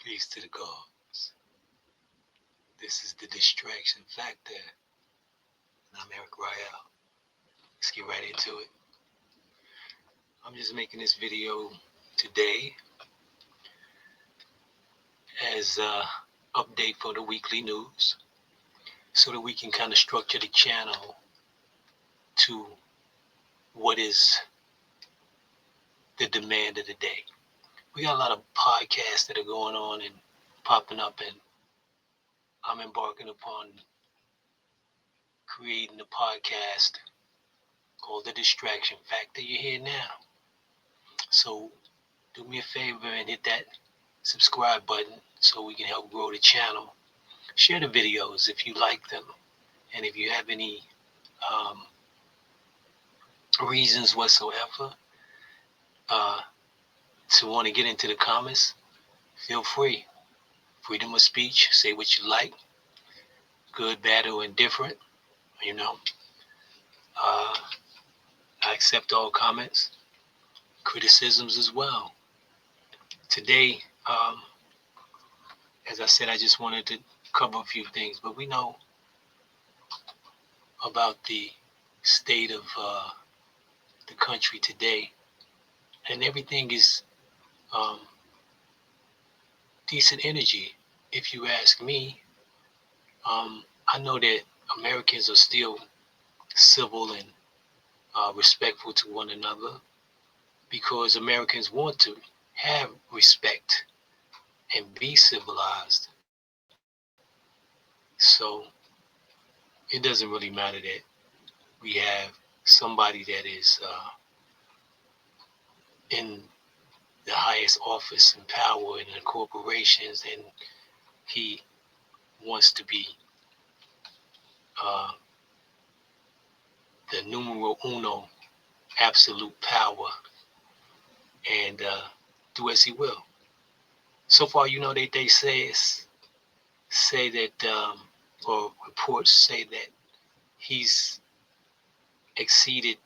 Peace to the gods. This is the Distraction Factor, and I'm Eric Rael. Let's get right into it. I'm just making this video today as an update for the weekly news so that we can kind of structure the channel to what is the demand of the day. We got a lot of podcasts that are going on and popping up, and I'm embarking upon creating a podcast called The Distraction Factor. You're here now. So do me a favor and hit that subscribe button so we can help grow the channel. Share the videos if you like them. And if you have any reasons whatsoever to want to get into the comments, feel free. Freedom of speech. Say what you like. Good, bad, or indifferent. I accept all comments, criticisms as well. Today, as I said, I just wanted to cover a few things, but we know about the state of the country today, and everything is decent energy, if you ask me. I know that Americans are still civil and respectful to one another because Americans want to have respect and be civilized. So it doesn't really matter that we have somebody that is in the highest office and power in the corporations, and he wants to be the numero uno, absolute power, and do as he will. So far, they say that, or reports say that he's exceeded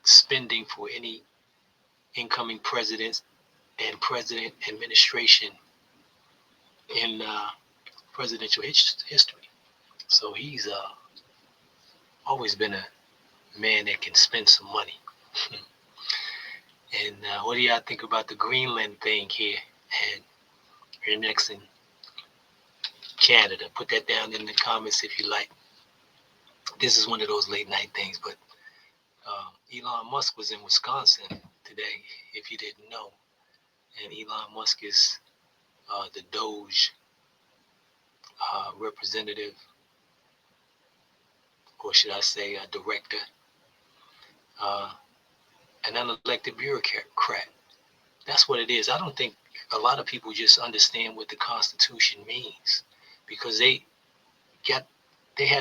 spending for any incoming president and president administration in presidential history. So he's always been a man that can spend some money. And what do y'all think about the Greenland thing here and annexing Canada? Put that down in the comments if you like. This is one of those late night things, but Elon Musk was in Wisconsin today, if you didn't know. And Elon Musk is the Doge representative, or should I say director, an unelected bureaucrat. That's what it is. I don't think a lot of people just understand what the Constitution means, because they have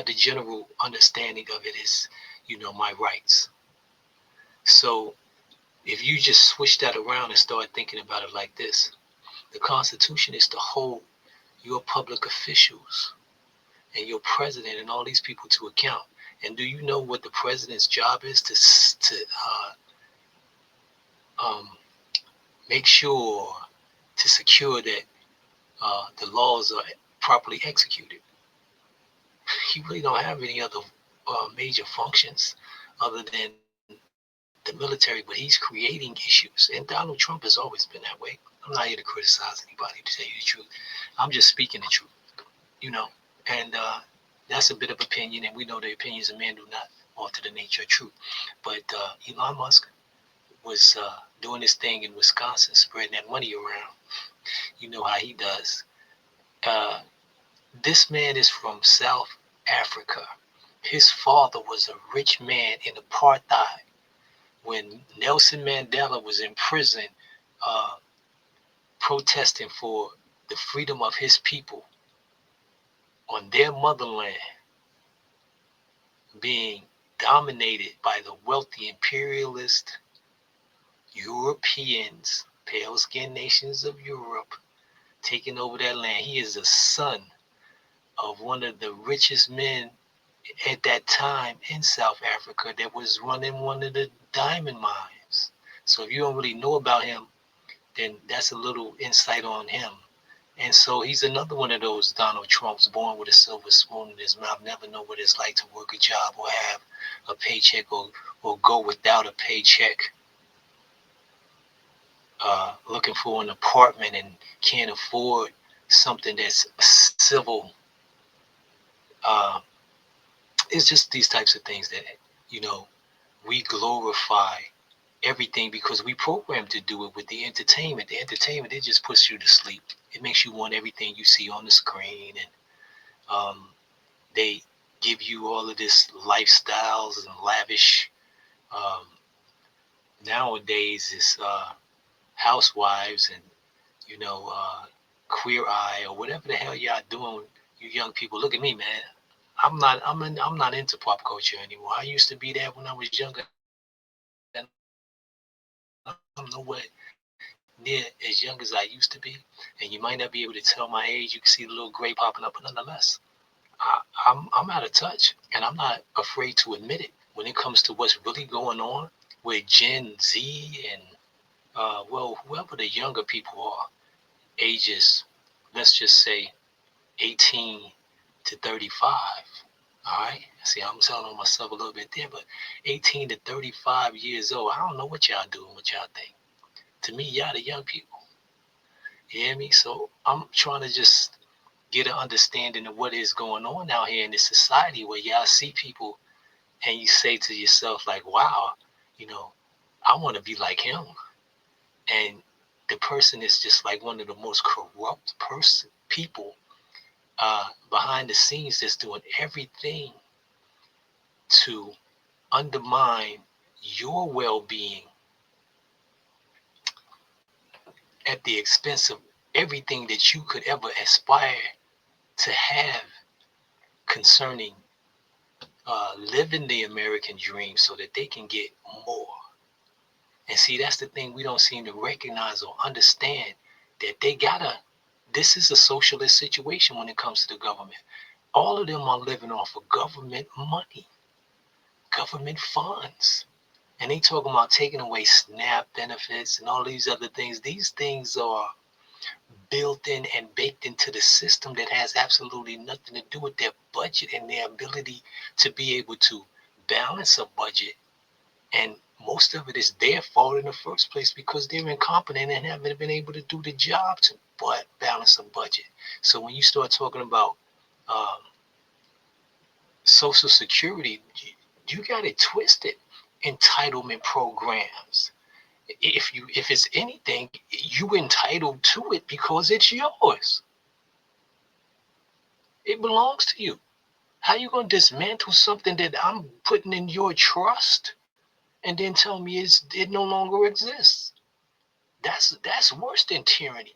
the general understanding of it as, my rights. So if you just switch that around and start thinking about it like this, the Constitution is to hold your public officials and your president and all these people to account. And do you know what the president's job is? To make sure, to secure that the laws are properly executed. He really don't have any other major functions other than the military, but he's creating issues. And Donald Trump has always been that way. I'm not here to criticize anybody, to tell you the truth. I'm just speaking the truth, and that's a bit of opinion, and we know the opinions of men do not alter the nature of truth. But Elon Musk was doing this thing in Wisconsin, spreading that money around. You know how he does. This man is from South Africa. His father was a rich man in apartheid. When Nelson Mandela was in prison protesting for the freedom of his people on their motherland being dominated by the wealthy imperialist Europeans, pale-skinned nations of Europe, taking over that land. He is a son of one of the richest men at that time in South Africa that was running one of the diamond mines. So if you don't really know about him, then that's a little insight on him. And so he's another one of those Donald Trumps born with a silver spoon in his mouth, never know what it's like to work a job or have a paycheck or go without a paycheck, looking for an apartment and can't afford something that's civil. Uh, it's just these types of things that, you know, we glorify everything because we programmed to do it with the entertainment. The entertainment, it just puts you to sleep. It makes you want everything you see on the screen, and they give you all of this lifestyles and lavish. Um, Nowadays, it's housewives and you know queer eye or whatever the hell y'all doing. You young people, look at me, man. I'm not into pop culture anymore. I used to be that when I was younger, and I'm nowhere near as young as I used to be. And you might not be able to tell my age. You can see the little gray popping up, but nonetheless, I'm out of touch, and I'm not afraid to admit it when it comes to what's really going on with Gen Z and well, whoever the younger people are, ages, let's just say 18 to 35. All right. See, I'm telling on myself a little bit there, but 18 to 35 years old, I don't know what y'all doing, what y'all think. To me, y'all the young people. You hear me? So I'm trying to just get an understanding of what is going on out here in this society where y'all see people and you say to yourself, like, wow, you know, I want to be like him. And the person is just like one of the most corrupt people behind the scenes that's doing everything to undermine your well-being at the expense of everything that you could ever aspire to have concerning living the American dream so that they can get more. And see, that's the thing we don't seem to recognize or understand that this is a socialist situation when it comes to the government. All of them are living off of government money, government funds. And they talking about taking away SNAP benefits and all these other things. These things are built in and baked into the system that has absolutely nothing to do with their budget and their ability to be able to balance a budget. And most of it is their fault in the first place because they're incompetent and haven't been able to do the job to balance a budget. So when you start talking about um, Social Security, you got it twisted. Entitlement programs. If it's anything, you entitled to it because it's yours. It belongs to you. How you gonna dismantle something that I'm putting in your trust and then tell me it no longer exists? That's worse than tyranny.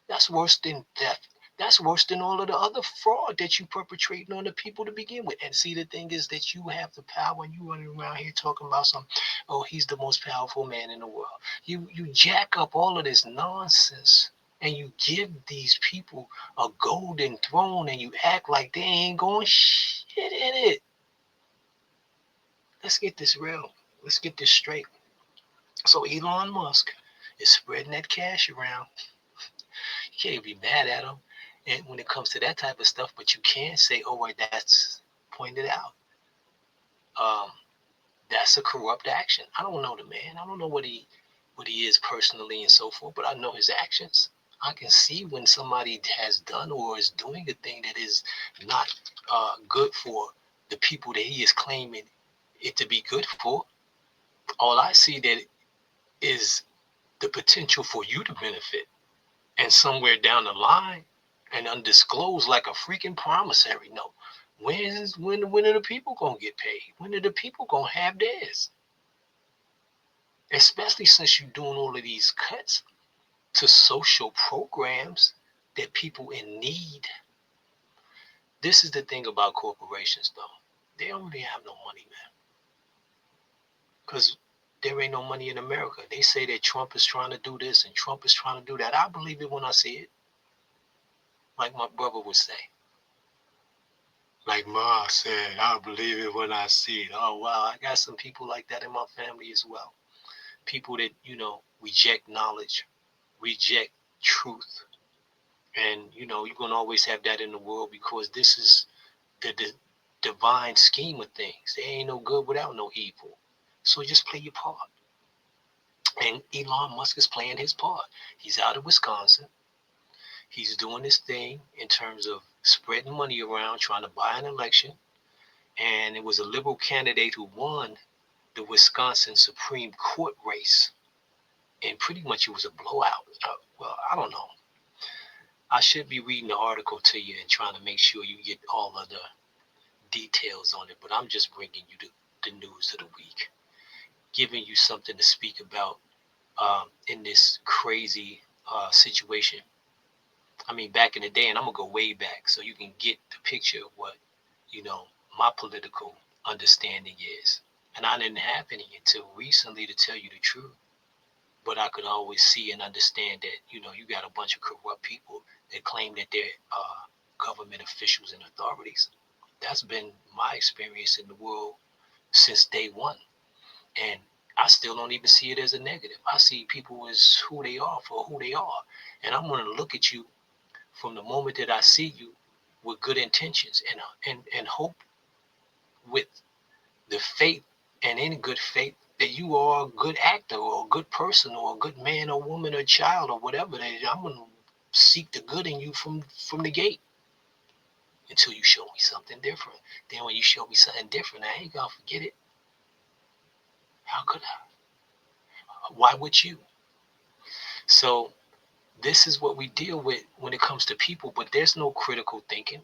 That's worse than theft. That's worse than all of the other fraud that you perpetrating on the people to begin with. And see, the thing is that you have the power and you running around here talking about oh, he's the most powerful man in the world. You jack up all of this nonsense and you give these people a golden throne and you act like they ain't going shit in it. Let's get this real. Let's get this straight. So Elon Musk is spreading that cash around. You can't be mad at him. And when it comes to that type of stuff, but you can say, oh, right, that's pointed out. Um, that's a corrupt action. I don't know the man. I don't know what he is personally and so forth, but I know his actions. I can see when somebody has done or is doing a thing that is not good for the people that he is claiming it to be good for. All I see that is the potential for you to benefit. And somewhere down the line, and undisclosed like a freaking promissory note. When are the people gonna get paid? When are the people gonna have theirs? Especially since you're doing all of these cuts to social programs that people in need. This is the thing about corporations, though. They don't really have no money, man. Because there ain't no money in America. They say that Trump is trying to do this and Trump is trying to do that. I believe it when I see it. Like my brother would say. Like Ma said, I believe it when I see it. Oh, wow. I got some people like that in my family as well. People that, reject knowledge, reject truth, And you're gonna always have that in the world because this is the divine scheme of things. There ain't no good without no evil. So just play your part. And Elon Musk is playing his part. He's out of Wisconsin. He's doing this thing in terms of spreading money around, trying to buy an election. And it was a liberal candidate who won the Wisconsin Supreme Court race. And pretty much it was a blowout. Well, I don't know. I should be reading the article to you and trying to make sure you get all of the details on it, but I'm just bringing you the news of the week, giving you something to speak about in this crazy situation. I mean, back in the day, and I'm gonna go way back so you can get the picture of what you know my political understanding is. And I didn't have any until recently, to tell you the truth. But I could always see and understand that you got a bunch of corrupt people that claim that they're government officials and authorities. That's been my experience in the world since day one. And I still don't even see it as a negative. I see people as who they are for who they are. And I'm going to look at you from the moment that I see you with good intentions and hope with the faith and in good faith that you are a good actor or a good person or a good man or woman or child or whatever. That I'm going to seek the good in you from the gate until you show me something different. Then when you show me something different, I ain't going to forget it. How could I? Why would you? So this is what we deal with when it comes to people, but there's no critical thinking.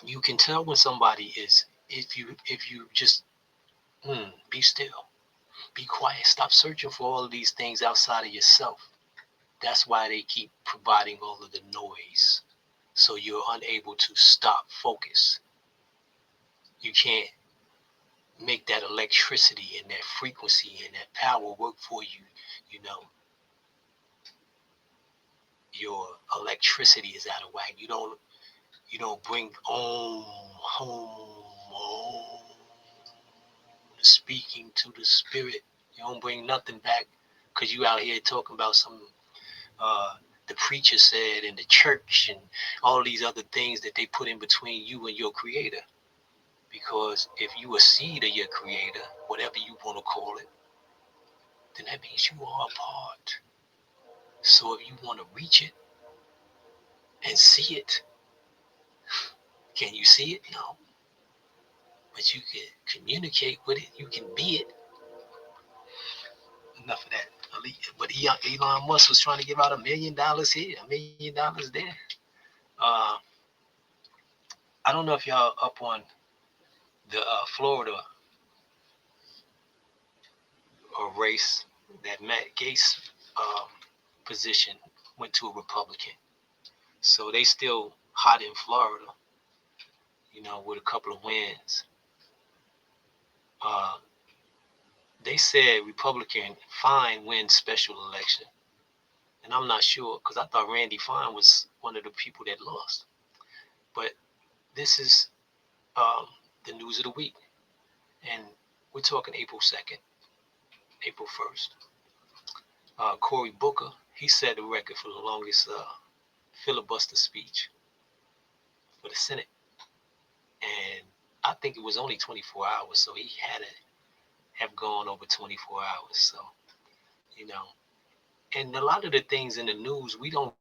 You can tell when somebody is, if you just be still, be quiet, stop searching for all of these things outside of yourself. That's why they keep providing all of the noise, so you're unable to stop focus. You can't make that electricity and that frequency and that power work for you. You know, your electricity is out of whack. You don't bring home speaking to the spirit. You don't bring nothing back because you out here talking about some uh the preacher said in the church and all these other things that they put in between you and your creator. Because if you a seed of your creator, whatever you want to call it, then that means you are a part. So if you want to reach it and see it, can you see it? No. But you can communicate with it, you can be it. Enough of that. But Elon Musk was trying to give out $1 million here, $1 million there. Uh, I don't know if y'all up on the Florida race that Matt Gaetz um, position went to a Republican. So they still hot in Florida, with a couple of wins. Uh, they said Republican Fine wins special election. And I'm not sure because I thought Randy Fine was one of the people that lost. But this is um, the news of the week. And we're talking April 2nd, April 1st. Cory Booker, he set the record for the longest filibuster speech for the Senate. And I think it was only 24 hours, so he had to have gone over 24 hours. So, you know, and a lot of the things in the news we don't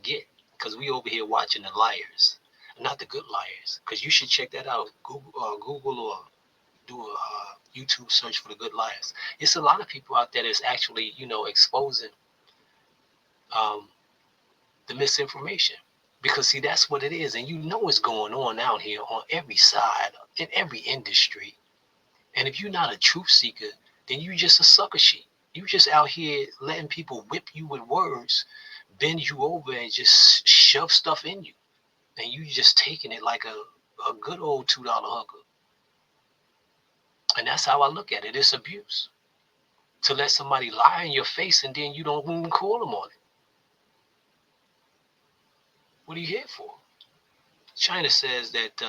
get because we over here watching the liars, not the good liars. Because you should check that out. Google or do a YouTube search for the good liars. It's a lot of people out there that's actually, exposing um, the misinformation. Because see, that's what it is, and it's going on out here on every side in every industry. And if you're not a truth seeker, then you just a sucker sheep. You just out here letting people whip you with words, bend you over, and just shove stuff in you, and you just taking it like a good old $2 hooker. And that's how I look at it. It's abuse to let somebody lie in your face and then you don't even call them on it. What are you here for? China says that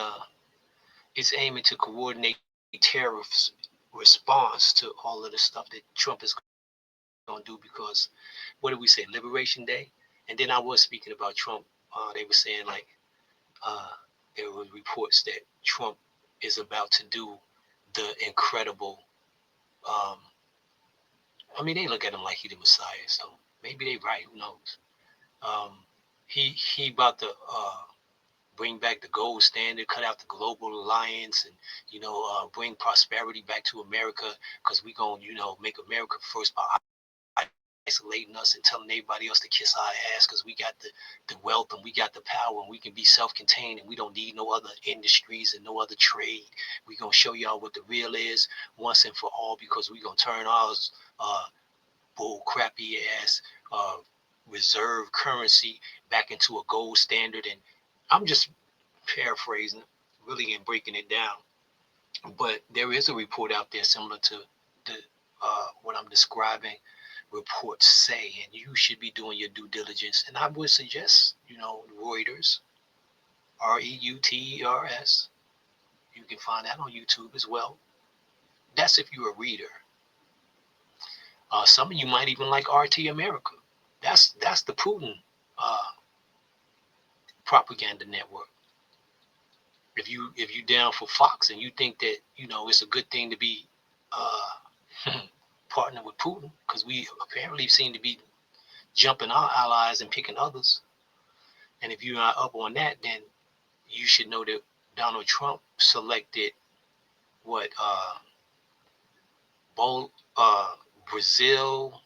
it's aiming to coordinate tariffs response to all of the stuff that Trump is going to do. gonna do because what did we say? Liberation Day. And then I was speaking about Trump. They were saying like uh, there were reports that Trump is about to do the incredible. Um, I mean, they look at him like he the Messiah, so maybe they right. Who knows? Um, he about to bring back the gold standard, cut out the global alliance, and bring prosperity back to America because we gonna make America first by isolating us and telling everybody else to kiss our ass because we got the wealth and we got the power and we can be self-contained and we don't need no other industries and no other trade. We gonna show y'all what the real is once and for all because we gonna turn ours bull crappy ass uh, reserve currency back into a gold standard. And I'm just paraphrasing, really, and breaking it down. But there is a report out there similar to the what I'm describing. Reports say, and you should be doing your due diligence. And I would suggest, Reuters, Reuters. You can find that on YouTube as well. That's if you're a reader. Some of you might even like RT America. That's the Putin uh, propaganda network. If you down for Fox and you think that it's a good thing to be partner with Putin because we apparently seem to be jumping our allies and picking others. And if you're not up on that, then you should know that Donald Trump selected what both Brazil,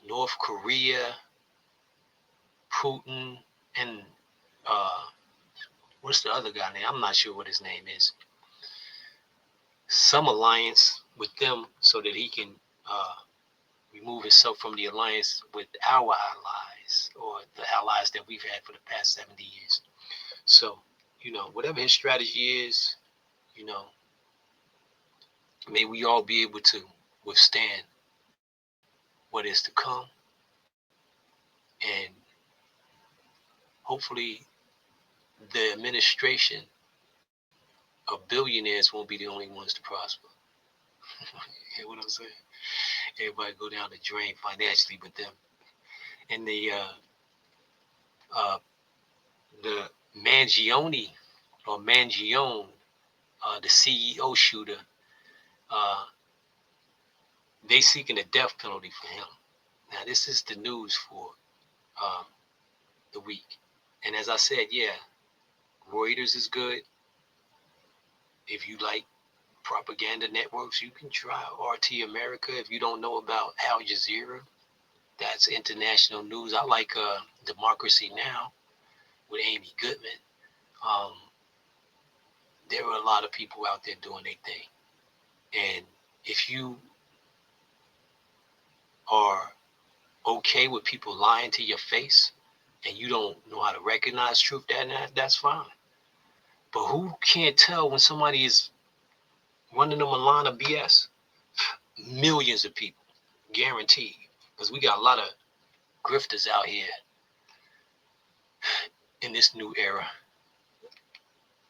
North Korea, Putin, and uh, what's the other guy name? I'm not sure what his name is. Some alliance with them so that he can remove himself from the alliance with our allies or the allies that we've had for the past 70 years. So, whatever his strategy is, you know, may we all be able to withstand what is to come. And hopefully the administration of billionaires won't be the only ones to prosper. You know what I'm saying? Everybody go down the drain financially with them. And uh, the Mangione or Mangione, the CEO shooter, uh, they seeking a death penalty for him. Now this is the news for um, the week. And as I said, yeah, Reuters is good. If you like propaganda networks, you can try RT America. If you don't know about Al Jazeera, that's international news. I like Democracy Now! With Amy Goodman. Um, there are a lot of people out there doing their thing. And if you are okay with people lying to your face and you don't know how to recognize truth, that's fine. But who can't tell when somebody is running them a line of BS? Millions of people, guaranteed. Because we got a lot of grifters out here in this new era.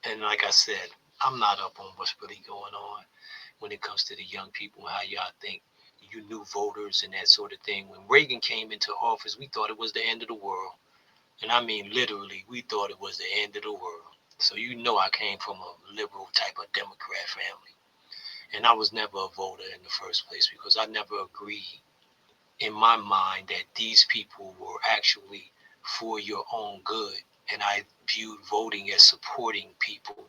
And like I said, I'm not up on what's really going on when it comes to the young people, how y'all think you new voters and that sort of thing. When Reagan came into office, we thought it was the end of the world. And I mean, literally, we thought it was the end of the world. So I came from a liberal type of Democrat family. And I was never a voter in the first place because I never agreed in my mind that these people were actually for your own good. And I viewed voting as supporting people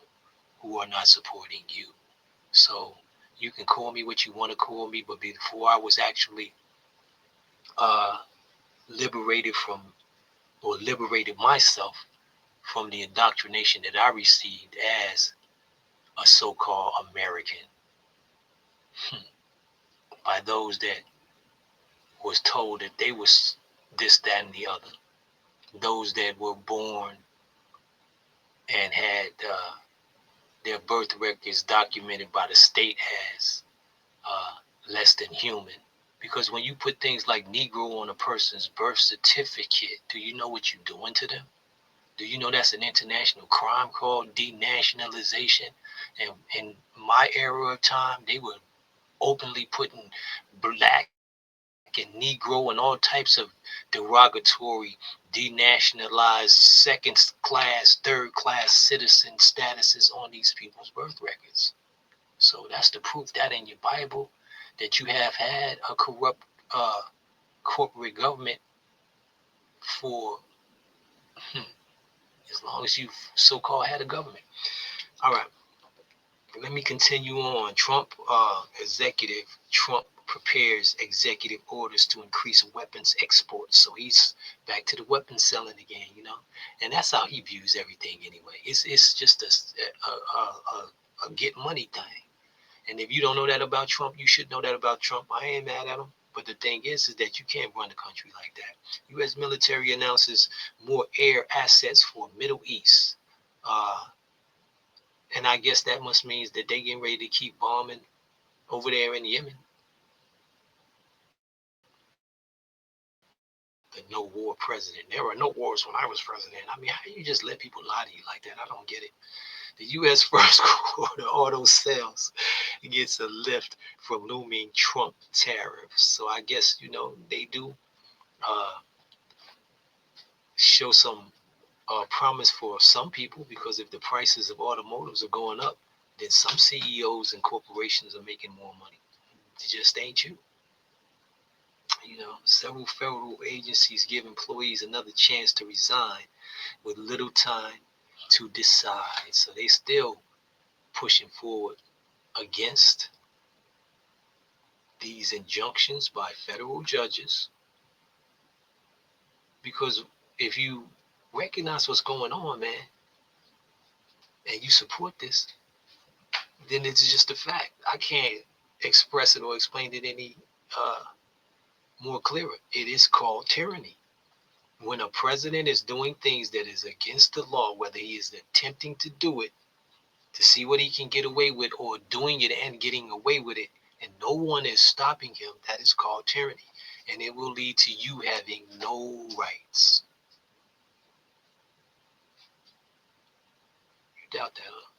who are not supporting you. So you can call me what you want to call me, but before I was actually uh, liberated from or liberated myself from the indoctrination that I received as a so-called American by those that was told that they was this, that, and the other. Those that were born and had their birth records documented by the state as less than human. Because when you put things like Negro on a person's birth certificate, do you know what you're doing to them? Do you know that's an international crime called denationalization? And in my era of time, they were openly putting black and Negro and all types of derogatory, denationalized, second class, third class citizen statuses on these people's birth records. So that's the proof that in your Bible that you have had a corrupt corporate government for as long as you've so-called had a government. All right, let me continue on. Trump prepares executive orders to increase weapons exports. So he's back to the weapons selling again, and that's how he views everything anyway. It's just a get money thing. And if you don't know that about Trump, you should know that about Trump. I ain't mad at him. But the thing is that you can't run the country like that. U.S. military announces more air assets for Middle East. And I guess that must mean that they getting ready to keep bombing over there in Yemen. The no war president. There were no wars when I was president. I mean, how you just let people lie to you like that? I don't get it. The U.S. first quarter auto sales gets a lift from looming Trump tariffs. So I guess, they do show some promise for some people, because if the prices of automotives are going up, then some CEOs and corporations are making more money. It just ain't you. Several federal agencies give employees another chance to resign with little time to decide. So they still pushing forward against these injunctions by federal judges, because if you recognize what's going on, man, and you support this, then it's just a fact. I can't express it or explain it any more clearer. It is called tyranny. When a president is doing things that is against the law, whether he is attempting to do it to see what he can get away with, or doing it and getting away with it, and no one is stopping him, that is called tyranny. And it will lead to you having no rights. You doubt that, huh?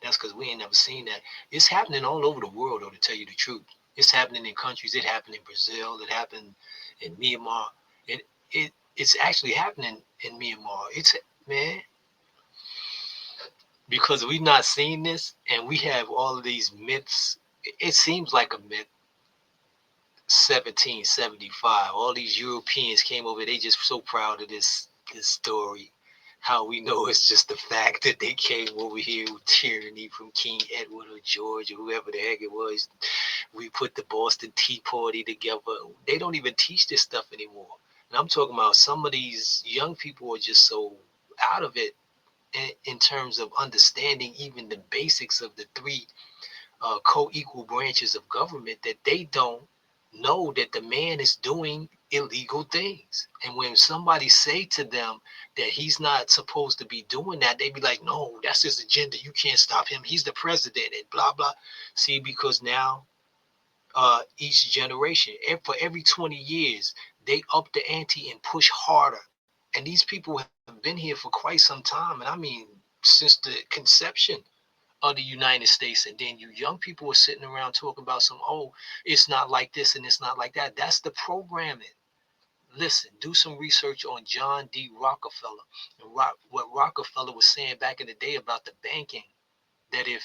That's because we ain't never seen that. It's happening all over the world, though, to tell you the truth. It's happening in countries. It happened in Brazil. It happened in Myanmar. It's actually happening in Myanmar. Man, because we've not seen this, and we have all of these myths. It seems like a myth. 1775, all these Europeans came over. They just so proud of this story. How we know it's just the fact that they came over here with tyranny from King Edward or George or whoever the heck it was. We put the Boston Tea Party together. They don't even teach this stuff anymore. And I'm talking about some of these young people are just so out of it in terms of understanding even the basics of the three co-equal branches of government, that they don't know that the man is doing illegal things. And when somebody say to them that he's not supposed to be doing that, they be like, no, that's his agenda. You can't stop him. He's the president and blah, blah. See, because now each generation, for every 20 years, they up the ante and push harder. And these people have been here for quite some time. And I mean, since the conception of the United States. And then you young people are sitting around talking about it's not like this and it's not like that. That's the programming. Listen, do some research on John D. Rockefeller and what Rockefeller was saying back in the day about the banking, that if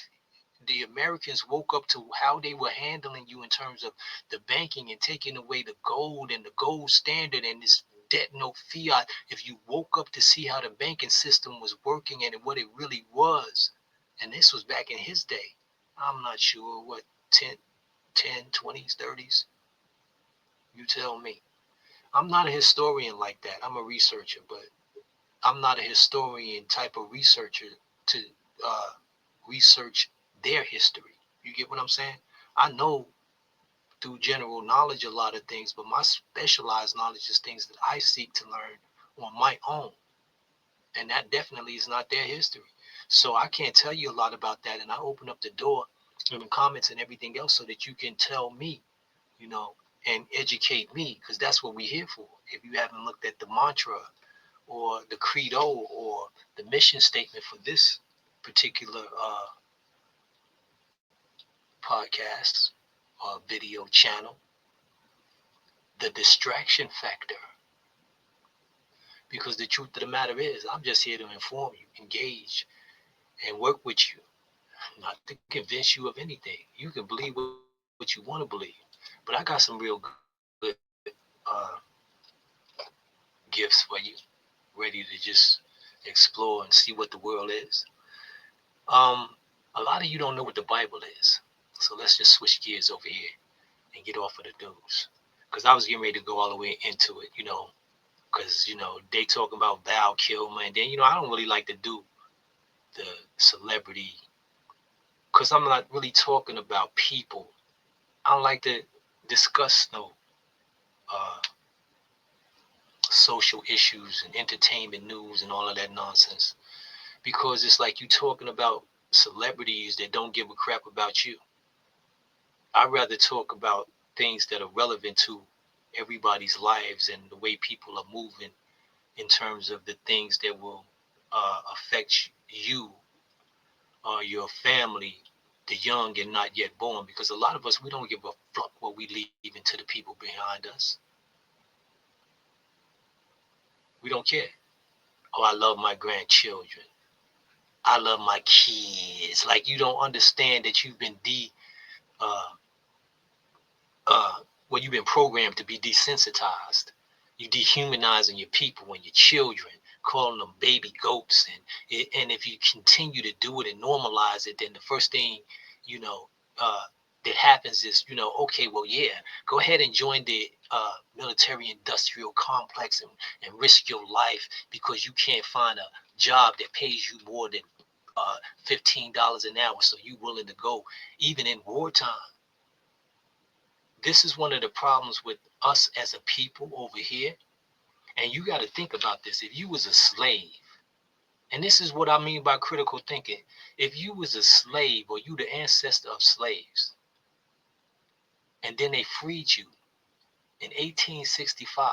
the Americans woke up to how they were handling you in terms of the banking and taking away the gold and the gold standard and this debt no fiat, if you woke up to see how the banking system was working and what it really was, and this was back in his day, I'm not sure what, 20s, 30s, you tell me. I'm not a historian like that. I'm a researcher, but I'm not a historian type of researcher to research their history. You get what I'm saying? I know through general knowledge a lot of things, but my specialized knowledge is things that I seek to learn on my own. And that definitely is not their history. So I can't tell you a lot about that. And I open up the door in the comments and everything else so that you can tell me, and educate me, because that's what we're here for. If you haven't looked at the mantra or the credo or the mission statement for this particular podcast or video channel, the distraction factor. Because the truth of the matter is, I'm just here to inform you, engage, and work with you, not to convince you of anything. You can believe what you want to believe, but I got some real good gifts for you, ready to just explore and see what the world is. Um, a lot of you don't know what the Bible is, so let's just switch gears over here and get off of the news. Because I was getting ready to go all the way into it, because they talking about Val Kilmer, and then I don't really like to do the celebrity, because I'm not really talking about people. I don't like to discuss no uh, social issues and entertainment news and all of that nonsense, because it's like you talking about celebrities that don't give a crap about you. I'd rather talk about things that are relevant to everybody's lives and the way people are moving in terms of the things that will affect you or your family, the young and not yet born. Because a lot of us, we don't give a fuck what we leave into the people behind us. We don't care. Oh, I love my grandchildren. I love my kids. Like, you don't understand that you've been uh, you've been programmed to be desensitized. You dehumanizing your people and your children, calling them baby goats, and if you continue to do it and normalize it, then the first thing you know uh, that happens is okay, well, yeah, go ahead and join the military industrial complex and risk your life because you can't find a job that pays you more than $15 an hour, so you willing to go even in wartime. This is one of the problems with us as a people over here. And you got to think about this. If you was a slave, and this is what I mean by critical thinking. If you was a slave or you the ancestor of slaves, and then they freed you in 1865,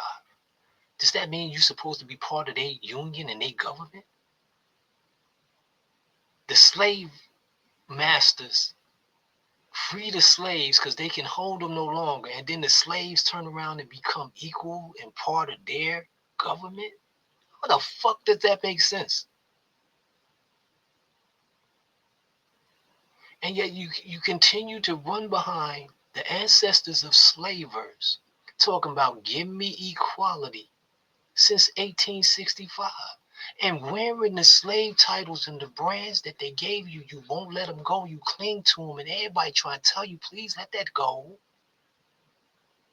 does that mean you're supposed to be part of their union and their government? The slave masters free the slaves because they can hold them no longer, and then the slaves turn around and become equal and part of their government? What the fuck does that make sense? And yet you continue to run behind the ancestors of slavers, talking about give me equality since 1865. And wearing the slave titles and the brands that they gave you, you won't let them go. You cling to them, and everybody trying to tell you, please let that go.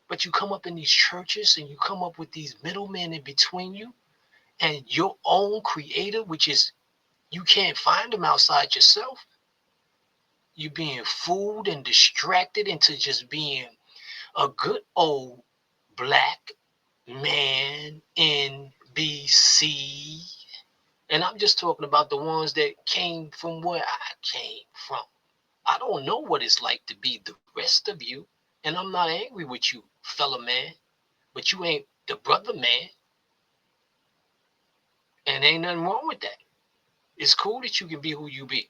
But you come up in these churches and you come up with these middlemen in between you and your own creator, which is you can't find them outside yourself. You being fooled and distracted into just being a good old black man in BC. And I'm just talking about the ones that came from where I came from. I don't know what it's like to be the rest of you. And I'm not angry with you, fella man, but you ain't the brother man. And ain't nothing wrong with that. It's cool that you can be who you be.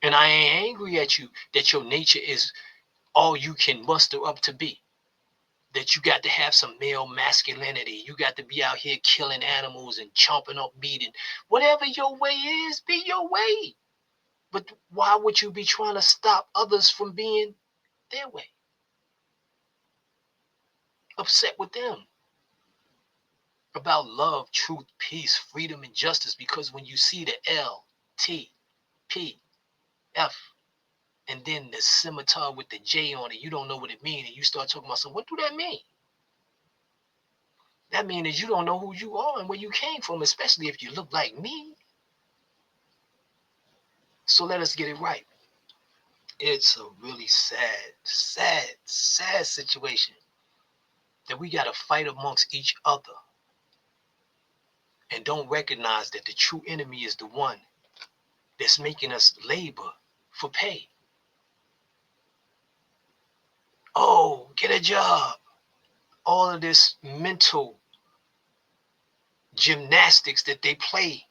And I ain't angry at you that your nature is all you can muster up to be. That you got to have some male masculinity. You got to be out here killing animals and chomping up meat, and whatever your way is, be your way. But why would you be trying to stop others from being their way? Upset with them about love, truth, peace, freedom, and justice, because when you see the L, T, P, F, and then the scimitar with the J on it, you don't know what it means, and you start talking about, so what do that mean? That means that you don't know who you are and where you came from, especially if you look like me. So let us get it right. It's a really sad situation that we got to fight amongst each other and don't recognize that the true enemy is the one that's making us labor for pay. Oh, get a job. All of this mental gymnastics that they play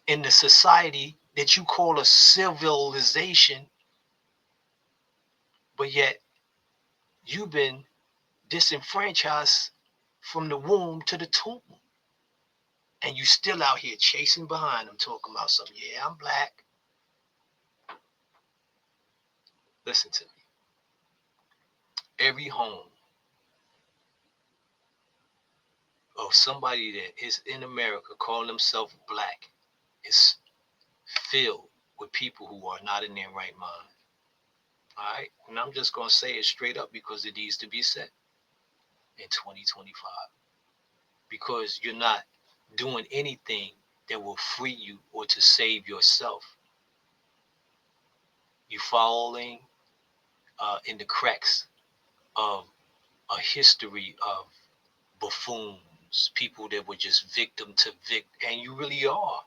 in the society that you call a civilization, but yet you've been disenfranchised from the womb to the tomb. And you still out here chasing behind them, talking about something. Yeah, I'm black. Listen to me. Every home of somebody that is in America calling themselves black is filled with people who are not in their right mind. All right. And I'm just going to say it straight up because it needs to be said in 2025. Because you're not doing anything that will free you or to save yourself. You're falling in the cracks of a history of buffoons, people that were just victim to victim, and you really are.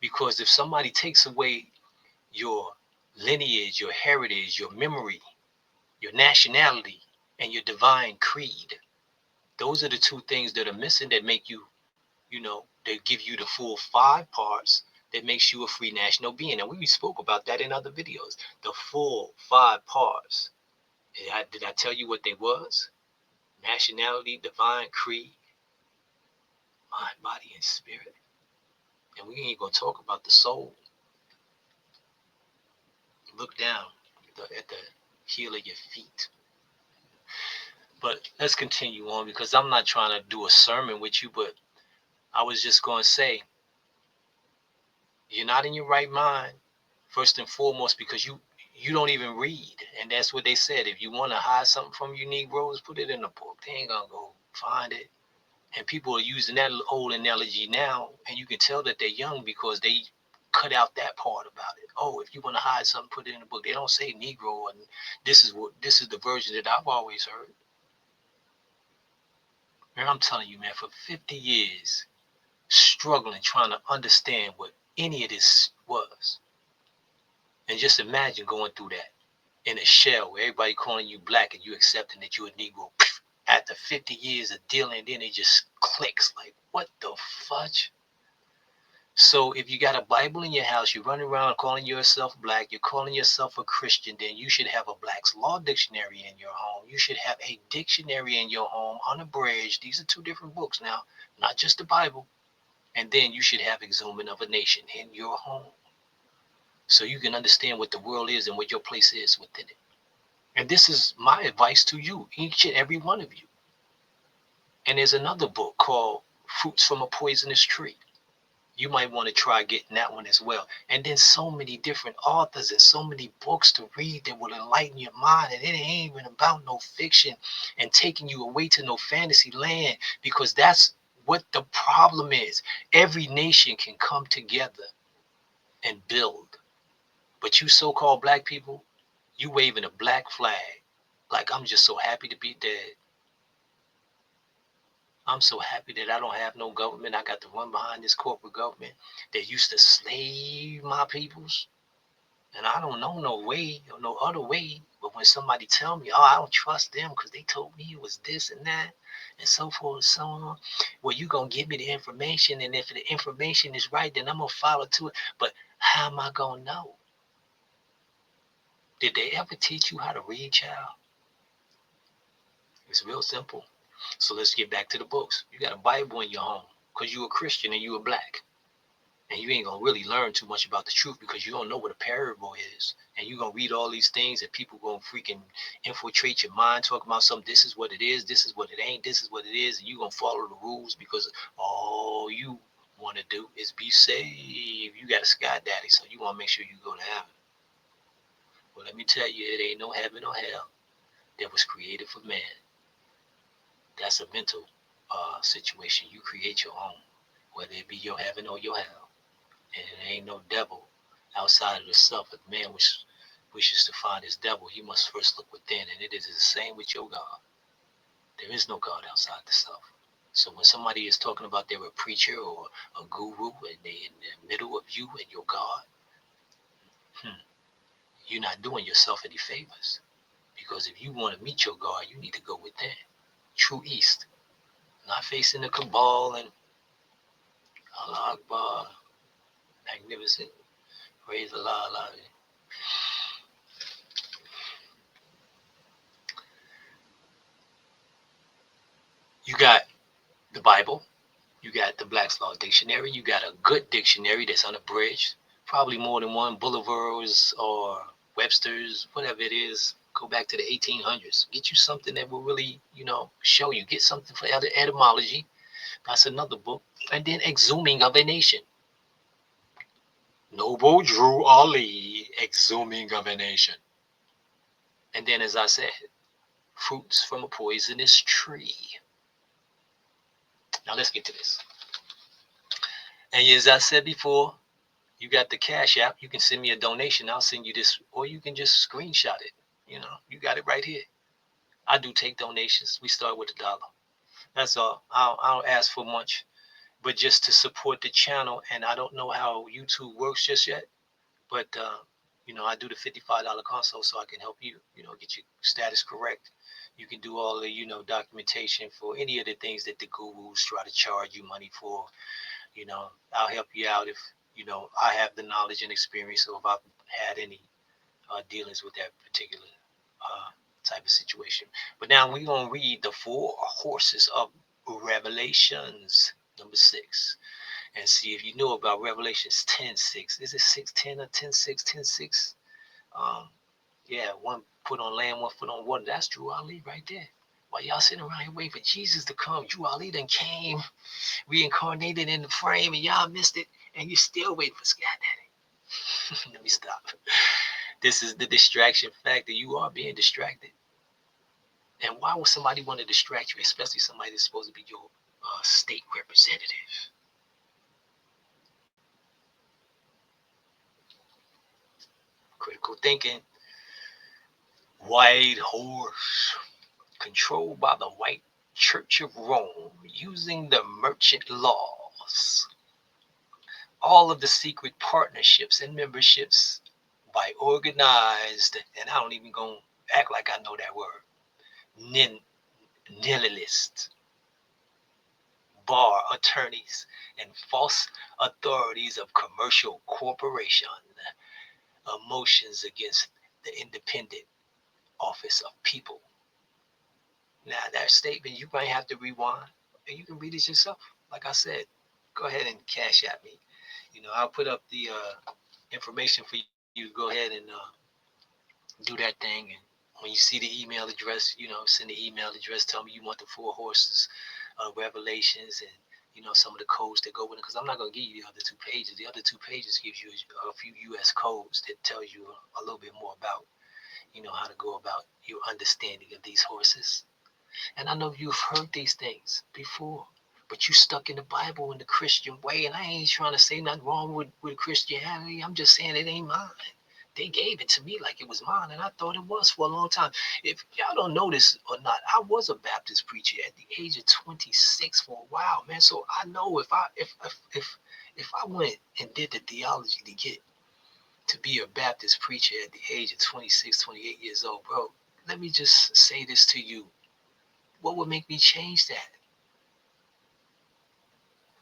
Because if somebody takes away your lineage, your heritage, your memory, your nationality, and your divine creed, those are the two things that are missing that make you, they give you the full 5 parts that makes you a free national being. And we spoke about that in other videos. The full 5 parts. Did I tell you what they was? Nationality, divine creed, mind, body, and spirit. And we ain't gonna talk about the soul. Look down at the heel of your feet. But let's continue on because I'm not trying to do a sermon with you, but I was just gonna say you're not in your right mind, first and foremost, because you don't even read. And that's what they said. If you want to hide something from you Negroes, put it in a book. They ain't gonna go find it. And people are using that old analogy now, and you can tell that they're young because they cut out that part about it. Oh, if you want to hide something, put it in a book. They don't say Negro, and this is the version that I've always heard. Man, I'm telling you, man, for 50 years, struggling, trying to understand what any of this was. And just imagine going through that in a shell where everybody calling you black and you accepting that you're a Negro. After 50 years of dealing, then it just clicks like, what the fudge? So if you got a Bible in your house, you're running around calling yourself black, you're calling yourself a Christian, then you should have a Black's Law Dictionary in your home. You should have a dictionary in your home, unabridged. These are 2 different books now, not just the Bible. And then you should have Exhuming of a Nation in your home, so you can understand what the world is and what your place is within it. And this is my advice to you, each and every one of you. And there's another book called Fruits from a Poisonous Tree. You might want to try getting that one as well. And then so many different authors and so many books to read that will enlighten your mind. And it ain't even about no fiction and taking you away to no fantasy land, because that's what the problem is. Every nation can come together and build. But you so-called black people, you waving a black flag like I'm just so happy to be dead. I'm so happy that I don't have no government. I got to run behind this corporate government that used to slave my peoples. And I don't know no way or no other way. But when somebody tell me, oh, I don't trust them because they told me it was this and that and so forth and so on. Well, you going to give me the information. And if the information is right, then I'm going to follow to it. But how am I going to know? Did they ever teach you how to read, child? It's real simple. So let's get back to the books. You got a Bible in your home because you're a Christian and you're black. And you ain't going to really learn too much about the truth because you don't know what a parable is. And you're going to read all these things and people going to freaking infiltrate your mind, talking about something. This is what it is. This is what it ain't. This is what it is. And you're going to follow the rules because all you want to do is be saved. You got a sky daddy, so you want to make sure you go to heaven. Well, let me tell you, it ain't no heaven or hell that was created for man. That's a mental situation. You create your own, whether it be your heaven or your hell. And it ain't no devil outside of the self. If man wishes to find his devil, he must first look within. And it is the same with your God. There is no God outside the self. So when somebody is talking about they're a preacher or a guru and they're in the middle of you and your God, you're not doing yourself any favors. Because if you want to meet your God, you need to go within. True East. Not facing the cabal and Allah Akbar, magnificent, praise Allah, Allah. You got the Bible, you got the Black's Law Dictionary, you got a good dictionary that's unabridged, probably more than one, Bolivar's or Webster's, whatever it is. Go back to the 1800s. Get you something that will really, show you. Get something for etymology. That's another book. And then Exhuming of a Nation. Noble Drew Ali, Exhuming of a Nation. And then, as I said, Fruits from a Poisonous Tree. Now let's get to this. And as I said before, you got the Cash App. You can send me a donation. I'll send you this, or you can just screenshot it. You got it right here. I do take donations. We start with $1. That's all. I don't ask for much, but just to support the channel. And I don't know how YouTube works just yet, but I do the $55 consult so I can help you, get your status correct. You can do all the, documentation for any of the things that the gurus try to charge you money for. I'll help you out if, I have the knowledge and experience. So if I've had any dealings with that particular type of situation. But now we're going to read the 4 horses of Revelations, number 6, and see if you know about Revelations 10:6. Is it 6:10 or 10:6? 10:6. Yeah, one foot on land, one foot on water. That's Drew Ali right there. While y'all sitting around here waiting for Jesus to come, Drew Ali then came, reincarnated in the frame, and y'all missed it, and you're still waiting for Sky Daddy. Let me stop. This is the distraction factor. You are being distracted. And why would somebody want to distract you, especially somebody that's supposed to be your state representative? Critical thinking. White horse. Controlled by the White Church of Rome, using the merchant laws. All of the secret partnerships and memberships by organized, and I don't even gonna act like I know that word, nihilists, bar attorneys, and false authorities of commercial corporation, emotions against the independent office of people. Now that statement, you might have to rewind and you can read it yourself. Like I said, go ahead and cash at me. I'll put up the information for you to go ahead and do that thing. And when you see the email address, send the email address. Tell me you want the 4 horses, Revelations, and some of the codes that go with it. Because I'm not gonna give you the other 2 pages. The other 2 pages gives you a few U.S. codes that tells you a little bit more about how to go about your understanding of these horses. And I know you've heard these things before, but you stuck in the Bible in the Christian way. And I ain't trying to say nothing wrong with Christianity. I'm just saying it ain't mine. They gave it to me like it was mine, and I thought it was for a long time. If y'all don't know this or not, I was a Baptist preacher at the age of 26 for a while, man. So I know if I went and did the theology to get to be a Baptist preacher at the age of 26, 28 years old, bro, let me just say this to you. What would make me change that?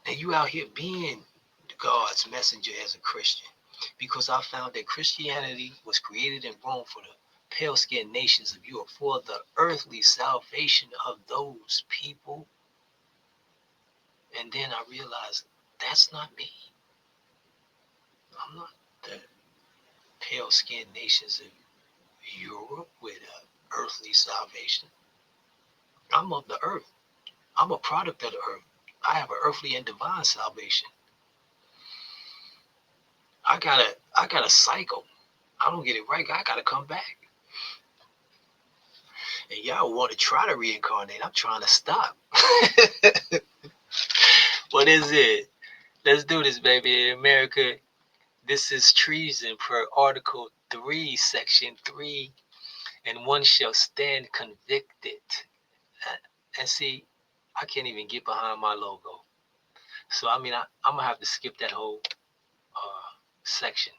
And you out here being God's messenger as a Christian. Because I found that Christianity was created in Rome for the pale-skinned nations of Europe, for the earthly salvation of those people. And then I realized that's not me. I'm not the pale-skinned nations of Europe with earthly salvation. I'm of the earth. I'm a product of the earth. I have an earthly and divine salvation. I gotta cycle. I don't get it right. I gotta come back. And y'all want to try to reincarnate. I'm trying to stop. What is it? Let's do this, baby. In America, this is treason per Article 3, Section 3, and one shall stand convicted. And see, I can't even get behind my logo. So, I'm going to have to skip that whole section.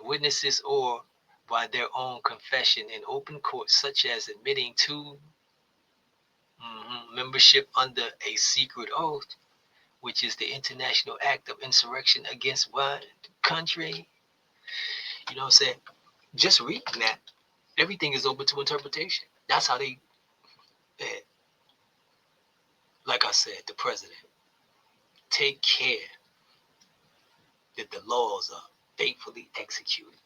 Witnesses or by their own confession in open court, such as admitting to membership under a secret oath, which is the international act of insurrection against one country. You know what I'm saying? Just reading that, everything is open to interpretation. That's how they I said, the president, take care that the laws are faithfully executed.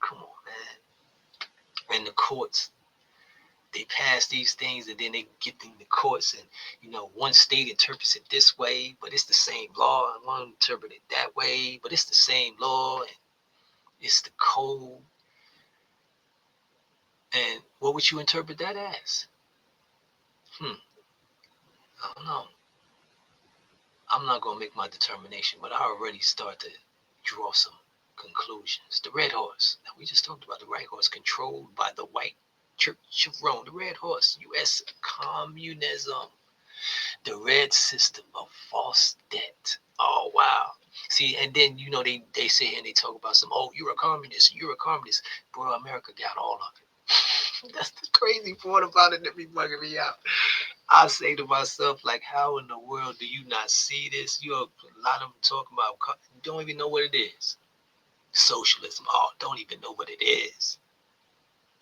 Come on, man. And the courts, they pass these things and then they get in the courts, and one state interprets it this way, but it's the same law, and one interpret it that way, but it's the same law, and it's the code. And what would you interpret that as? I don't know. I'm not going to make my determination, but I already start to draw some conclusions. The red horse, now we just talked about the red horse, controlled by the white Church of Rome. The red horse, U.S. communism. The red system of false debt. Oh, wow. See, and then, they sit here and they talk about you're a communist, you're a communist. Bro, America got all of it. That's the crazy part about it that be bugging me out. I say to myself, like, how in the world do you not see this? A lot of them talking about, don't even know what it is. Socialism. Oh, don't even know what it is.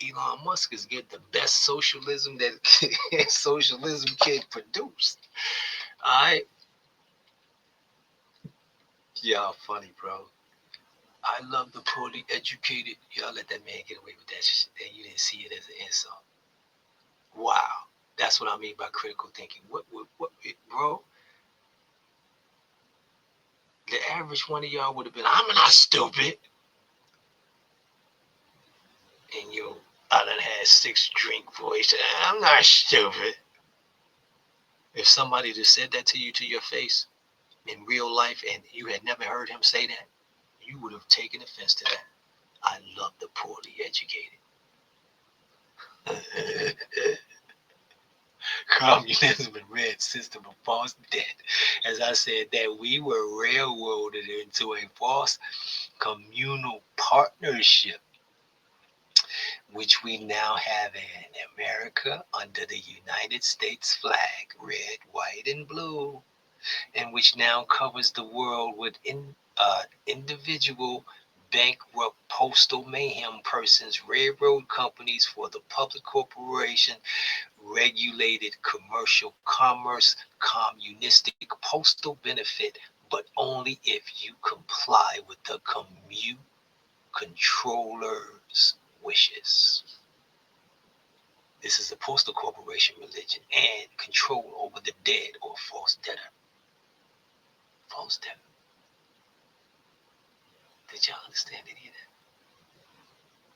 Elon Musk is getting the best socialism that socialism can produce. All right. Y'all funny, bro. I love the poorly educated. Y'all let that man get away with that shit, and you didn't see it as an insult. Wow. That's what I mean by critical thinking. What, bro? The average one of y'all would have been, I'm not stupid. And I done had 6 drink voice. I'm not stupid. If somebody just said that to you to your face in real life and you had never heard him say that, you would have taken offense to that. I love the poorly educated. Communism and red system of false debt. As I said, that we were railroaded into a false communal partnership, which we now have in America under the United States flag, red, white, and blue, and which now covers the world with individual bankrupt postal mayhem persons, railroad companies for the public corporation, regulated commercial commerce, communistic postal benefit, but only if you comply with the controller's wishes. This is a postal corporation religion and control over the dead or false debtor. False debtor. Did y'all understand any of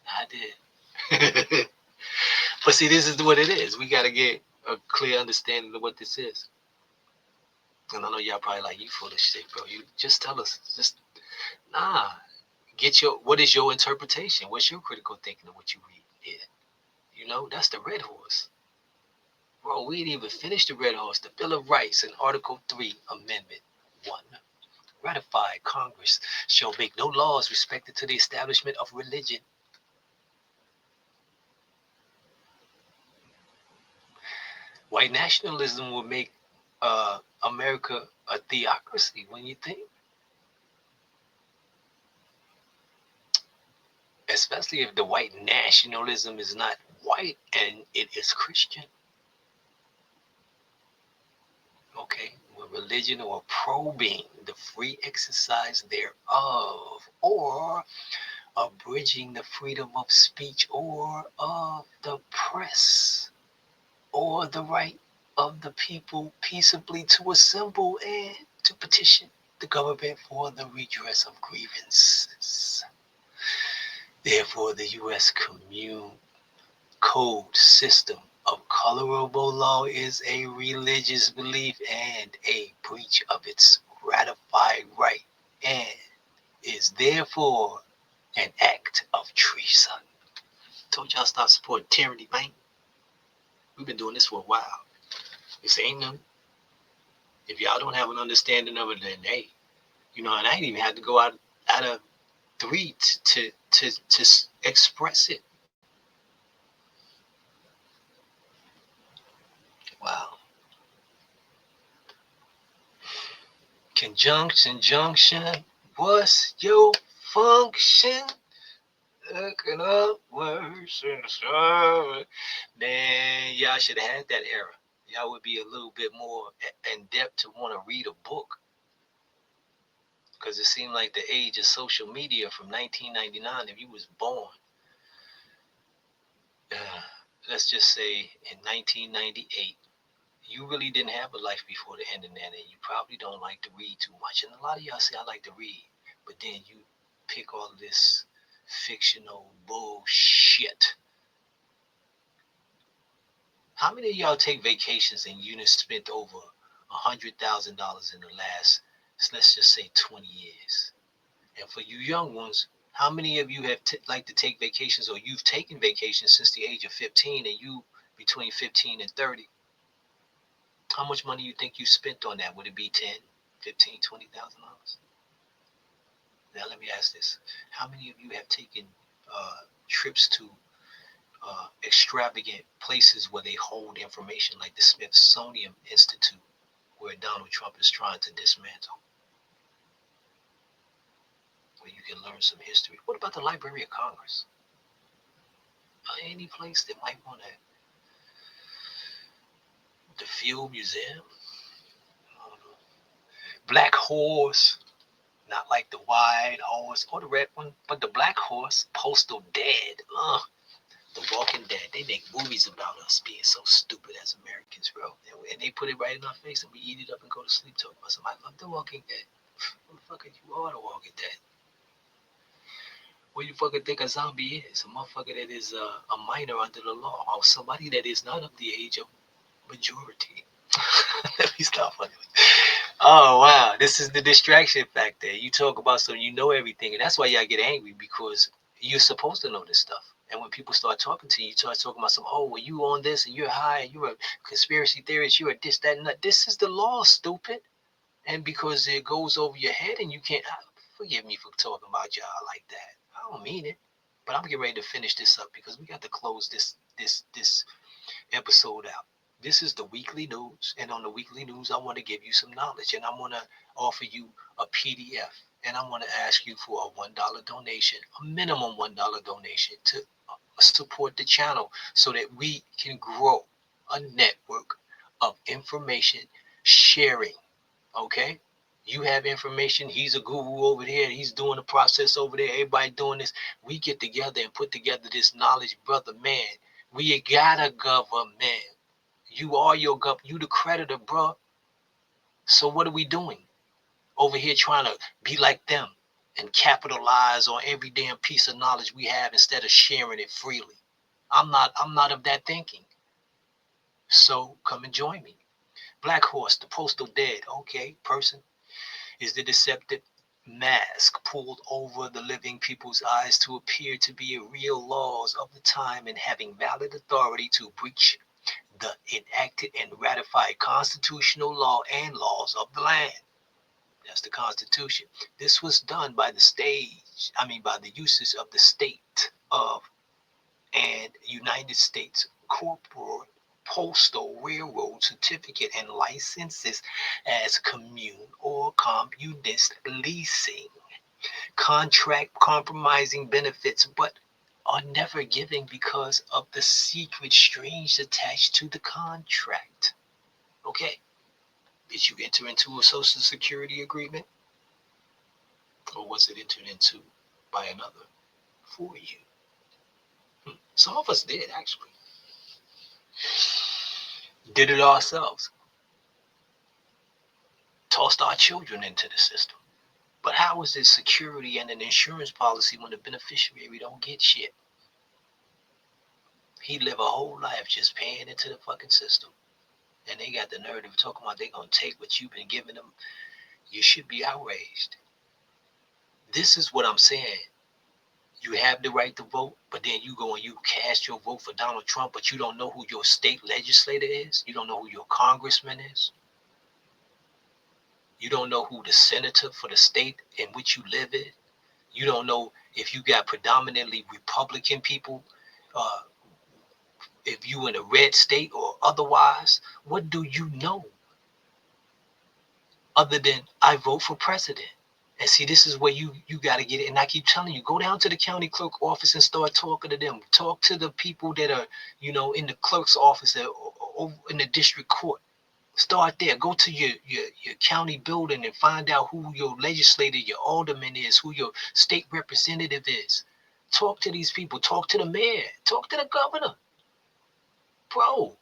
that? I did. But see, this is what it is. We got to get a clear understanding of what this is. And I know y'all probably like, you full of shit, bro. You just tell us. What is your interpretation? What's your critical thinking of what you read here? That's the red horse. Bro, we didn't even finish the red horse. The Bill of Rights in Article 3, Amendment 1. Ratified, Congress shall make no laws respected to the establishment of religion. White nationalism will make America a theocracy, when you think. Especially if the white nationalism is not white and it is Christian. Okay, well, religion or probing the free exercise thereof, or abridging the freedom of speech or of the press, or the right of the people peaceably to assemble and to petition the government for the redress of grievances. Therefore, the U.S. code system of colorable law is a religious belief and a breach of its ratified right, and is therefore an act of treason. Told y'all stop supporting tyranny, man. We've been doing this for a while. This ain't new. If y'all don't have an understanding of it, then hey, and I ain't even had to go out of 3 to express it. Wow. Conjunction, junction, what's your function? Looking up words in the sky. Man, y'all should have had that era. Y'all would be a little bit more in depth to want to read a book, because it seemed like the age of social media from 1999, if you was born, uh, let's just say in 1998, you really didn't have a life before the internet, and you probably don't like to read too much. And a lot of y'all say I like to read, but then you pick all this fictional bullshit. How many of y'all take vacations and you done spent over $100,000 in the last, let's just say, 20 years? And for you young ones, how many of you have like to take vacations, or you've taken vacations since the age of 15, and you between 15 and 30? How much money you think you spent on that? Would it be 10, 15, $20,000? Now let me ask this: how many of you have taken trips to extravagant places where they hold information, like the Smithsonian Institute, where Donald Trump is trying to dismantle, where you can learn some history? What about the Library of Congress? Any place that might want to, the Field Museum, Black Horse, not like the White Horse or the red one, but the Black Horse, Postal Dead. The Walking Dead. They make movies about us being so stupid as Americans, bro. And they put it right in our face, and we eat it up and go to sleep talking about somebody. I love The Walking Dead. What the fuck are you are, The Walking Dead? What do you fucking think a zombie is? A motherfucker that is a minor under the law, or somebody that is not of the age of majority. Let me stop. Oh wow, this is the distraction factor. You talk about something, you know everything, and that's why y'all get angry, because you're supposed to know this stuff. And when people start talking to you, you start talking about some, oh, well, you on this and you're high, and you're a conspiracy theorist, you're a this, that, and that. This is the law, stupid. And because it goes over your head and you can't, forgive me for talking about y'all like that. I don't mean it, but I'm getting ready to finish this up because we got to close this episode out. This is the weekly news, and on the weekly news, I want to give you some knowledge, and I want to offer you a PDF, and I want to ask you for a $1 donation, a minimum $1 donation to support the channel, so that we can grow a network of information sharing. Okay? You have information. He's a guru over there. He's doing the process over there. Everybody doing this. We get together and put together this knowledge, brother, man. We got a government. You are your you the creditor, bro. So what are we doing over here trying to be like them and capitalize on every damn piece of knowledge we have instead of sharing it freely? I'm not of that thinking. So come and join me. Black Horse, the Postal Dead. Okay, person is the deceptive mask pulled over the living people's eyes to appear to be real laws of the time, and having valid authority to breach the enacted and ratified constitutional law and laws of the land. That's the Constitution. This was done by by the uses of the state of and United States Corporate Postal Railroad certificate and licenses as commune or communist leasing, contract compromising benefits, but are never given because of the secret strings attached to the contract. Okay, did you enter into a social security agreement, or was it entered into by another for you? Some of us did, actually. Did it ourselves. Tossed our children into the system. But how is it security and an insurance policy when the beneficiary don't get shit? He live a whole life just paying into the fucking system. And they got the nerve of talking about they gonna take what you've been giving them. You should be outraged. This is what I'm saying. You have the right to vote, but then you go and you cast your vote for Donald Trump, but you don't know who your state legislator is. You don't know who your congressman is. You don't know who the senator for the state in which you live in. You don't know if you got predominantly Republican people, uh, if you in a red state or otherwise. What do you know other than I vote for president? And see, this is where you got to get it. And I keep telling you, go down to the county clerk office and start talking to them. Talk to the people that are, in the clerk's office, over in the district court. Start there. Go to your county building and find out who your legislator, your alderman is, who your state representative is. Talk to these people. Talk to the mayor. Talk to the governor. Bro,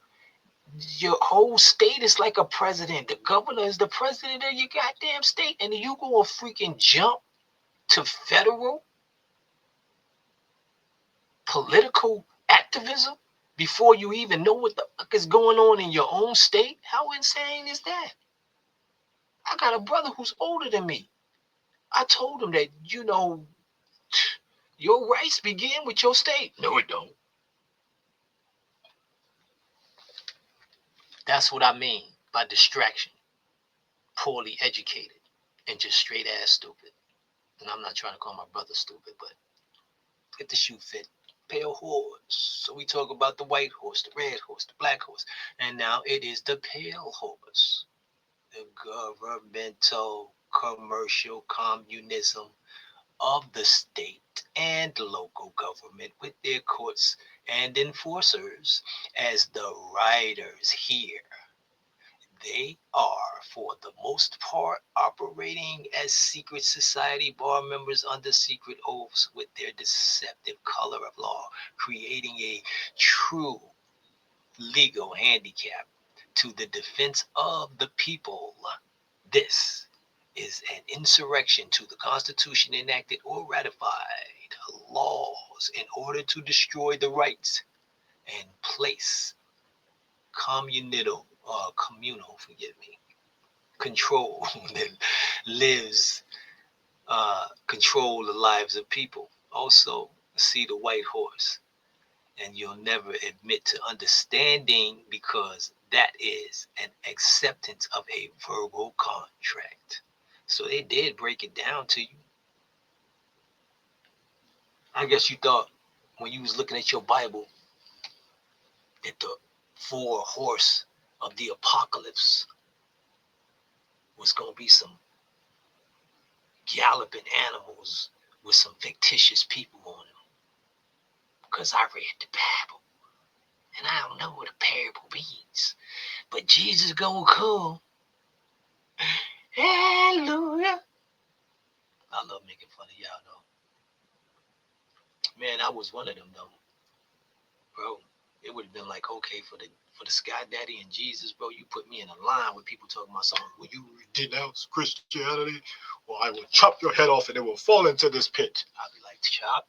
your whole state is like a president. The governor is the president of your goddamn state. And you go a freaking jump to federal political activism before you even know what the fuck is going on in your own state? How insane is that? I got a brother who's older than me. I told him that, your rights begin with your state. No, it don't. That's what I mean by distraction. Poorly educated and just straight ass stupid. And I'm not trying to call my brother stupid, but get the shoe fit. Pale horse. So we talk about the white horse, the red horse, the black horse. And now it is the pale horse. The governmental commercial communism of the state and local government with their courts and enforcers as the riders here. They are, for the most part, operating as secret society bar members under secret oaths with their deceptive color of law, creating a true legal handicap to the defense of the people. This is an insurrection to the Constitution enacted or ratified laws in order to destroy the rights and place communal, control that lives, control the lives of people. Also, see the white horse, and you'll never admit to understanding because that is an acceptance of a verbal contract. So they did break it down to you. I guess you thought when you was looking at your Bible that the four horse of the apocalypse was going to be some galloping animals with some fictitious people on them. Because I read the Bible and I don't know what a parable means. But Jesus gonna come. Hallelujah. I love making fun of y'all though. Man, I was one of them though. Bro, it would have been like, okay, for the Sky Daddy and Jesus, bro, you put me in a line with people talking about something. Will you denounce Christianity? Or I will chop your head off and it will fall into this pit. I'll be like, chop?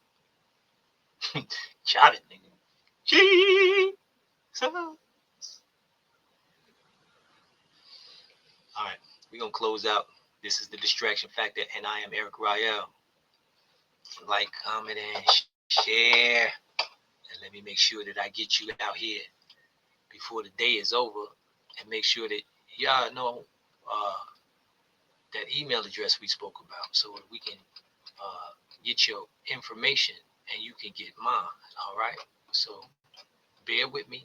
Chop it, nigga. Jesus. All right, we're going to close out. This is the Distraction Factor, and I am Eric Rael. Like, comment, and share. And let me make sure that I get you out here before the day is over. And make sure that y'all know that email address we spoke about so that we can get your information and you can get mine. All right? So bear with me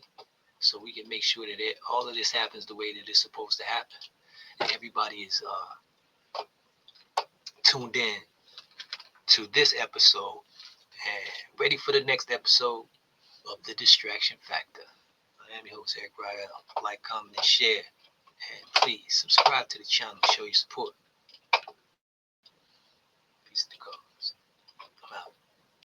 so we can make sure that all of this happens the way that it's supposed to happen. And everybody is tuned in to this episode and ready for the next episode of The Distraction Factor. I am your host, Eric Rael. Like, comment, and share. And please subscribe to the channel. Show your support.